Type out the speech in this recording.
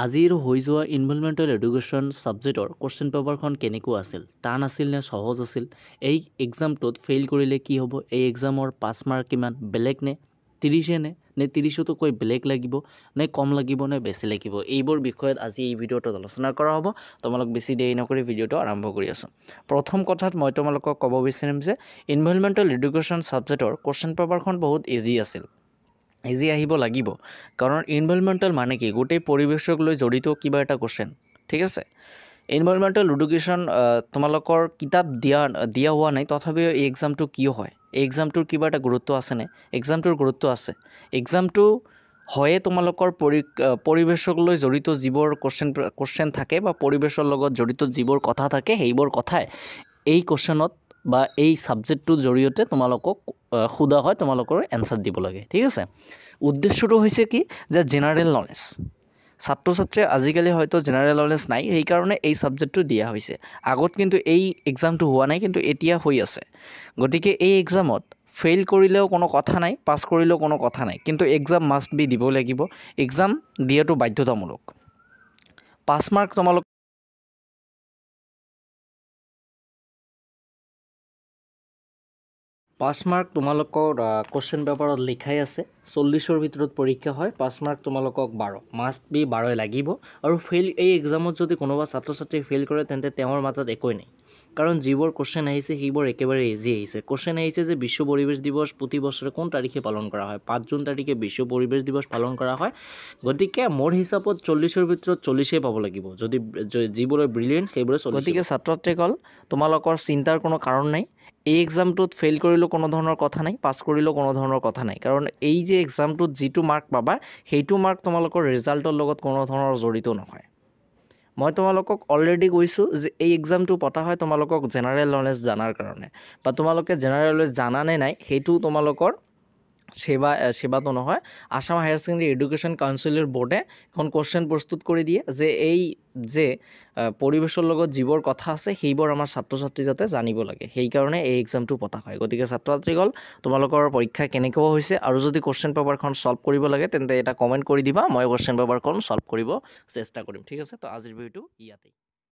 আজিৰ হৈ যোৱা ইনভলভমেণ্টেল এডুকেশ্যন ছাবজেক্টৰ কুৱেশ্যন পেপাৰখন কেনেকুৱা আছিল, টান আছিল নে সহজ আছিল, এই এক্সামটোত ফেইল কৰিলে কি হ'ব, এই এক্সামৰ পাছ মাৰ্ক কিমান, বেলেগ নে 30 নে 30তকৈ বেলেগ লাগিব নে কম লাগিব নে বেছি লাগিব, এইবোৰ বিষয়ত আজি এই ভিডিঅ'টোত আলোচনা কৰা হ'ব। তোমালোক বেছি দেৰি নকৰি ভিডিঅ'টো আৰম্ভ কৰি আছোঁ। প্ৰথম কথাত মই তোমালোকক ক'ব বিচাৰিম যে ইনভলভমেণ্টেল এডুকেশ্যন ছাবজেক্টৰ কুৱেশ্যন পেপাৰখন বহুত ইজি আছিল। ইজি আহিব লাগিব, কাৰণ ইনভলভমেণ্টেল মানে কি, গোটেই পৰিৱেশক লৈ জড়িত কিবা এটা কুৱেশ্যন, ঠিক আছে। ইনভলভমেণ্টেল এডুকেশ্যন তোমালোকৰ কিতাপ দিয়া হোৱা নাই, তথাপিও এই এক্সামটো কিয় হয়, এই এক্সামটোৰ কিবা এটা গুৰুত্ব আছেনে? এক্সামটোৰ গুৰুত্ব আছে। এক্সামটো হয়ে তোমালোকৰ পৰিৱেশক লৈ জড়িত যিবোৰ কুৱেশ্যন থাকে বা পৰিৱেশৰ লগত জড়িত যিবোৰ কথা থাকে, সেইবোৰ কথাই এই কুৱেশ্যনত বা এই ছাবজেক্টটোৰ জৰিয়তে তোমালোকক সোধা হয়, তোমালোকৰ এনচাৰ দিব লাগে, ঠিক আছে। উদ্দেশ্যটো হৈছে কি, যে জেনাৰেল নলেজ, ছাত্ৰ ছাত্ৰীয়ে আজিকালি হয়তো জেনাৰেল নলেজ নাই, সেইকাৰণে এই ছাবজেক্টটো দিয়া হৈছে। আগত কিন্তু এই এক্সামটো হোৱা নাই, কিন্তু এতিয়া হৈ আছে। গতিকে এই এক্সামত ফেইল কৰিলেও কোনো কথা নাই, পাছ কৰিলেও কোনো কথা নাই, কিন্তু এক্সাম মাষ্ট বি দিব লাগিব। এক্সাম দিয়াটো বাধ্যতামূলক। পাছ মাৰ্ক তোমালোক পাছ মাৰ্ক তোমালোকৰ কুৱেশ্যন পেপাৰত লিখাই আছে, 40ৰ ভিতৰত পৰীক্ষা হয়, পাছ মাৰ্ক তোমালোকক 12, মাষ্ট বি 12 লাগিব। আৰু এই এক্সামত যদি কোনোবা ছাত্ৰ ছাত্ৰী ফেইল কৰে, তেন্তে তেওঁৰ মাজত একোৱেই নাই, কাৰণ যিবোৰ কুৱেশ্যন আহিছে সেইবোৰ একেবাৰে ইজি আহিছে। কুৱেশ্যন আহিছে যে বিশ্ব পৰিৱেশ দিৱস প্ৰতি বছৰে কোন তাৰিখে পালন কৰা হয়, 5 জুন তাৰিখে বিশ্ব পৰিৱেশ দিৱস পালন কৰা হয়। গতিকে মোৰ হিচাপত 40ৰ ভিতৰত 40 পাব লাগিব, যদি যিবোৰে ব্ৰিলিয়েণ্ট সেইবোৰে 40। গতিকে ছাত্ৰ ছাত্ৰীসকল, তোমালোকৰ চিন্তাৰ কোনো কাৰণ নাই। এই এক্সামটোত ফেইল কৰিলেও কোনো ধৰণৰ কথা নাই, পাছ কৰিলেও কোনো ধৰণৰ কথা নাই, কাৰণ এই যে এক্সামটোত যিটো মাৰ্ক পাবা, সেইটো মাৰ্ক তোমালোকৰ ৰিজাল্টৰ লগত কোনো ধৰণৰ জড়িত নহয়। মই তোমালোকক অলৰেডি কৈছোঁ যে এই এক্সামটো পতা হয় তোমালোকক জেনাৰেল নলেজ জানাৰ কাৰণে, বা তোমালোকে জেনাৰেল নলেজ জানা নে নাই সেইটো তোমালোকৰ সেৱাটো নহয়। আসাম হায়াৰ ছেকেণ্ডেৰী এডুকেশ্যন কাউন্সিলৰ বোৰ্ডে এখন কুৱেশ্যন প্ৰস্তুত কৰি দিয়ে যে এই যে পৰিৱেশৰ লগত যিবোৰ কথা আছে সেইবোৰ আমাৰ ছাত্ৰ ছাত্ৰী যাতে জানিব লাগে, সেইকাৰণে এই এক্সামটো পতা হয়। গতিকে ছাত্ৰ ছাত্ৰীসকল, তোমালোকৰ পৰীক্ষা কেনেকুৱা হৈছে, আৰু যদি কুৱেশ্যন পেপাৰখন ছল্ভ কৰিব লাগে তেন্তে এটা কমেণ্ট কৰি দিবা, মই কুৱেশ্যন পেপাৰখন ছল্ভ কৰিব চেষ্টা কৰিম, ঠিক আছে। তো আজিৰ ভিডিঅ'টো ইয়াতেই।